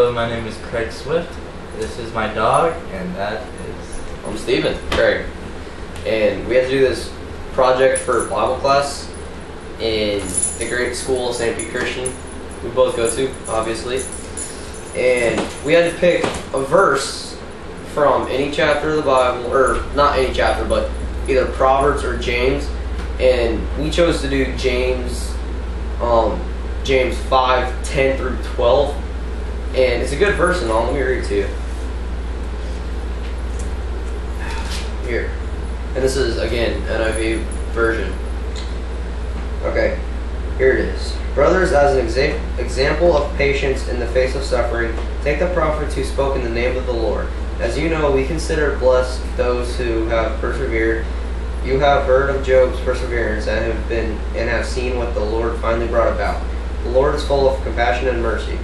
Hello, my name is Craig Swift. This is my dog, and that is... I'm Steven, Craig. And we had to do this project for Bible class in the great school, St. Pete Christian, we both go to, obviously. And we had to pick a verse from any chapter of the Bible, or not any chapter, but either Proverbs or James. And we chose to do James 5:10 through 12. And it's a good verse and all. Let me read it to you. Here. And this is, again, NIV version. Okay, here it is. Brothers, as an example of patience in the face of suffering, take the prophets who spoke in the name of the Lord. As you know, we consider blessed those who have persevered. You have heard of Job's perseverance and have seen what the Lord finally brought about. The Lord is full of compassion and mercy.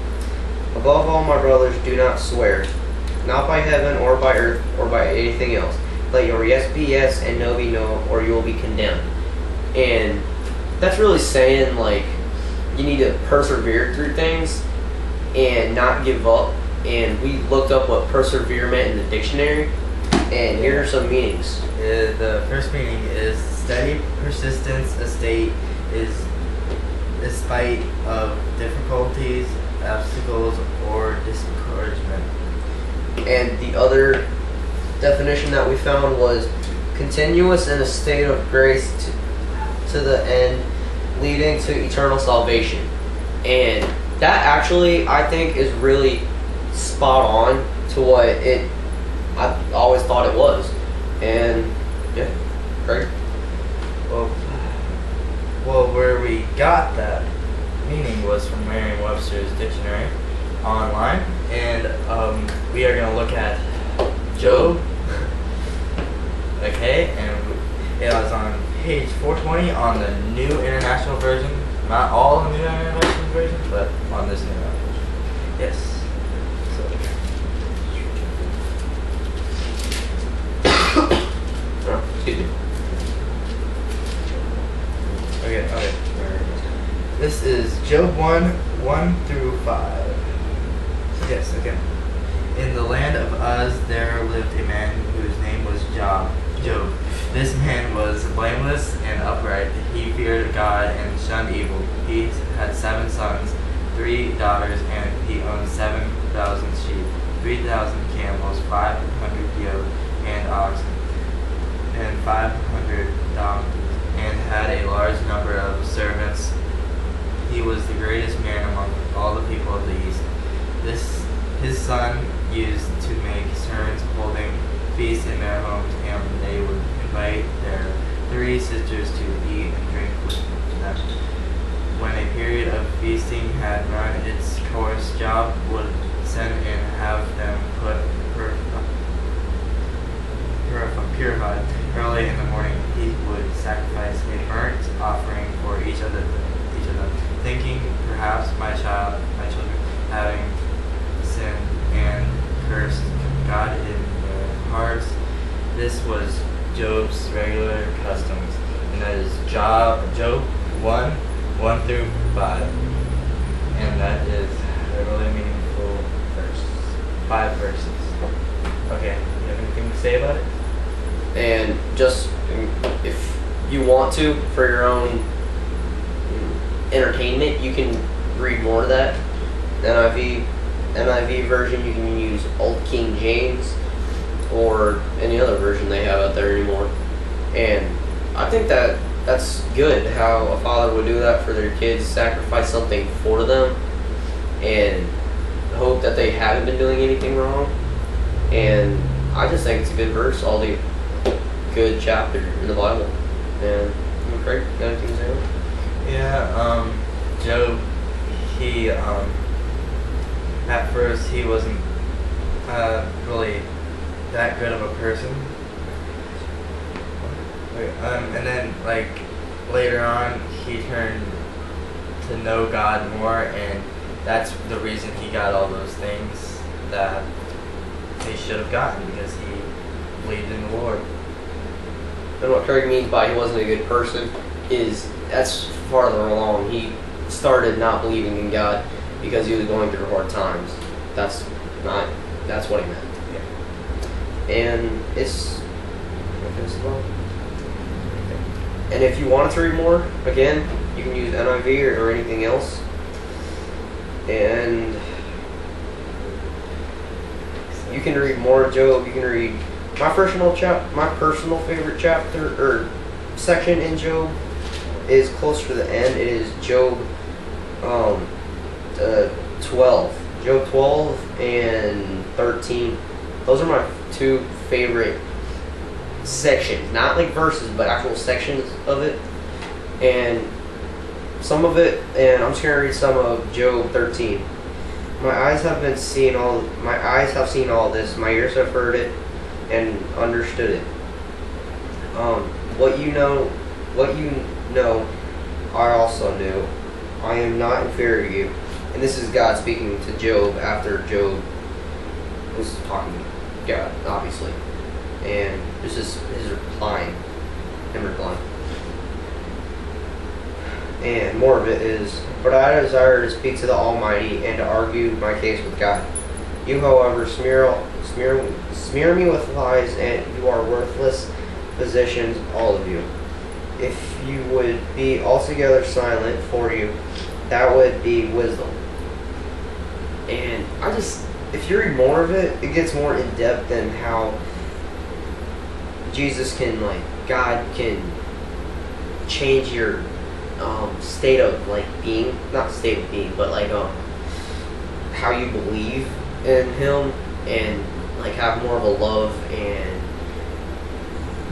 Above all, my brothers, do not swear, not by heaven or by earth or by anything else. Let your yes be yes and no be no, or you will be condemned. And that's really saying, like, you need to persevere through things and not give up. And we looked up what persevere meant in the dictionary, and here are some meanings. The first meaning is steady persistence, a state is despite of difficulties, obstacles, or discouragement. And the other definition that we found was continuous in a state of grace to the end, leading to eternal salvation. And that actually, I think, is really spot on to what I always thought it was. And yeah, Craig. Well, where we got that meaning was from Merriam-Webster's dictionary online, and we are going to look at Job. Okay, and it was on page 420 on the New International Version. Not all the New International Version, but on this New International Version. Yes. Excuse me. Okay. This is Job 1 through 5. Yes, okay. In the land of Uz there lived a man whose name was Job. This man was blameless and upright. He feared God and shunned evil. He had 7 sons, 3 daughters, and he owned 7,000 sheep, 3,000 camels, 500 yoke and oxen, and 500 donkeys, and had a large number of servants. He was the greatest man among all the people of the East. His son used to make sermons holding feasts in their homes, and they would invite their 3 sisters to eat and drink with them. When a period of feasting had run its course, Job would send and have them purified. Early in the morning, he would sacrifice a burnt offering for each of them, thinking, perhaps my children, having sinned and cursed God in their hearts. This was Job's regular customs, and that is Job 1 through 5, and that is a really meaningful verse. 5 verses. Okay, you have anything to say about it? And just, if you want to, for your own entertainment, you can read more of that. NIV version, you can use Old King James or any other version they have out there anymore. And I think that's good how a father would do that for their kids, sacrifice something for them, and hope that they haven't been doing anything wrong. And I just think it's a good verse, all the good chapter in the Bible. And Craig, got anything to say? Yeah, Job, he, at first he wasn't really that good of a person. And then, like, later on, he turned to know God more, and that's the reason he got all those things that he should have gotten, because he believed in the Lord. And what Craig means by he wasn't a good person is that's farther along. He started not believing in God because he was going through hard times. That's not. That's what he meant. Yeah. And it's. And if you wanted to read more, again, you can use NIV or anything else. And you can read more of Job. You can read my personal favorite chapter or section in Job is closer to the end. It is Job 12. Job 12 and 13. Those are my two favorite sections. Not like verses, but actual sections of it. And some of it, and I'm just going to read some of Job 13. My eyes have seen all this. My ears have heard it and understood it. What you know, I also knew. I am not inferior to you. And this is God speaking to Job after Job was talking to God, obviously. And this is him replying. And more of it is, but I desire to speak to the Almighty and to argue my case with God. You, however, smear me with lies, and you are worthless physicians, all of you. If you would be altogether silent for you, that would be wisdom. And if you read more of it, it gets more in depth in how Jesus can, God can change your state of being, not state of being, but how you believe in Him, and have more of a love and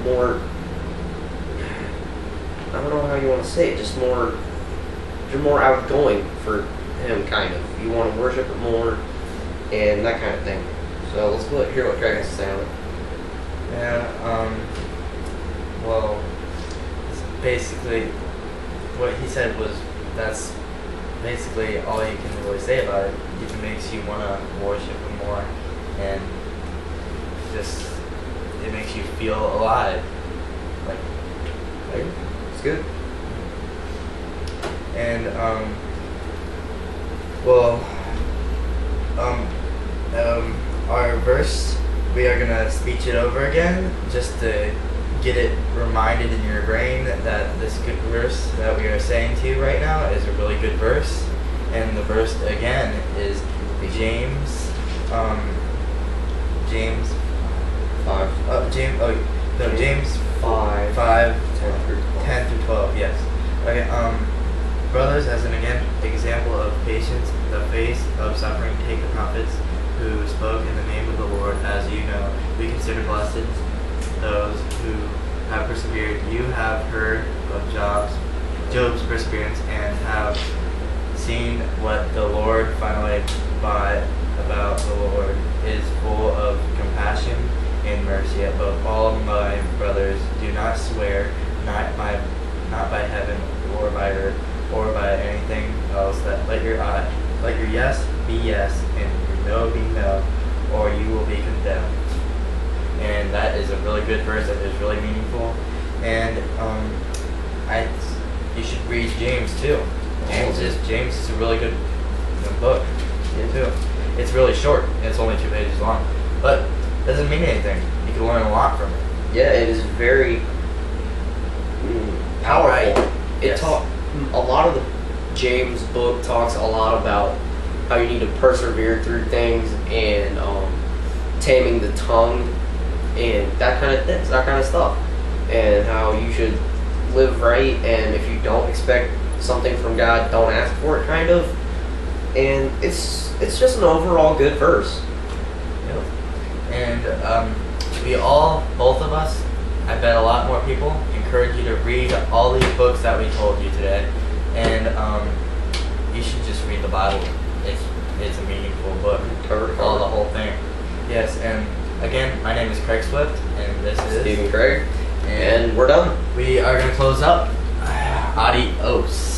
more, I don't know how you want to say it, just more, you're more outgoing for Him, kind of. You want to worship Him more and that kind of thing. So let's hear what Craig has to say on it. Yeah, well, basically, what he said was, that's basically all you can really say about it. It makes you want to worship Him more, and it makes you feel alive. It's good. And, our verse, we are going to speech it over again, just to get it reminded in your brain that this good verse that we are saying to you right now is a really good verse. And the verse again is James 5 10 through 12. Yes. Okay. Brothers, as an example of patience, the face of suffering, take the prophets who spoke in the name of the Lord. As you know, we consider blessed those who have persevered. You have heard of Job's perseverance, and have seen what the Lord finally about the Lord is full of compassion and mercy. Above all, my brothers, do not swear, not by heaven or by earth or by anything else. That let your yes be yes and your no be no, or you will be condemned. And that is a really good verse that is really meaningful. And you should read James too. James is a really good book too. It's really short. It's only 2 pages long, but it doesn't mean anything. You can learn a lot from it. Yeah, it is very powerful. Right. A lot of the James book talks a lot about how you need to persevere through things, and taming the tongue and that kind of stuff, and how you should live right, and if you don't expect something from God, don't ask for it, kind of. And it's just an overall good verse. Yep. And both of us, I bet a lot more people, encourage you to read all these books that we told you today. And you should just read the Bible. It's a meaningful book. Cover to cover. All the whole thing. Yes, and again, my name is Craig Swift, and this is Stephen Craig. And we're done. We are going to close up. Adios.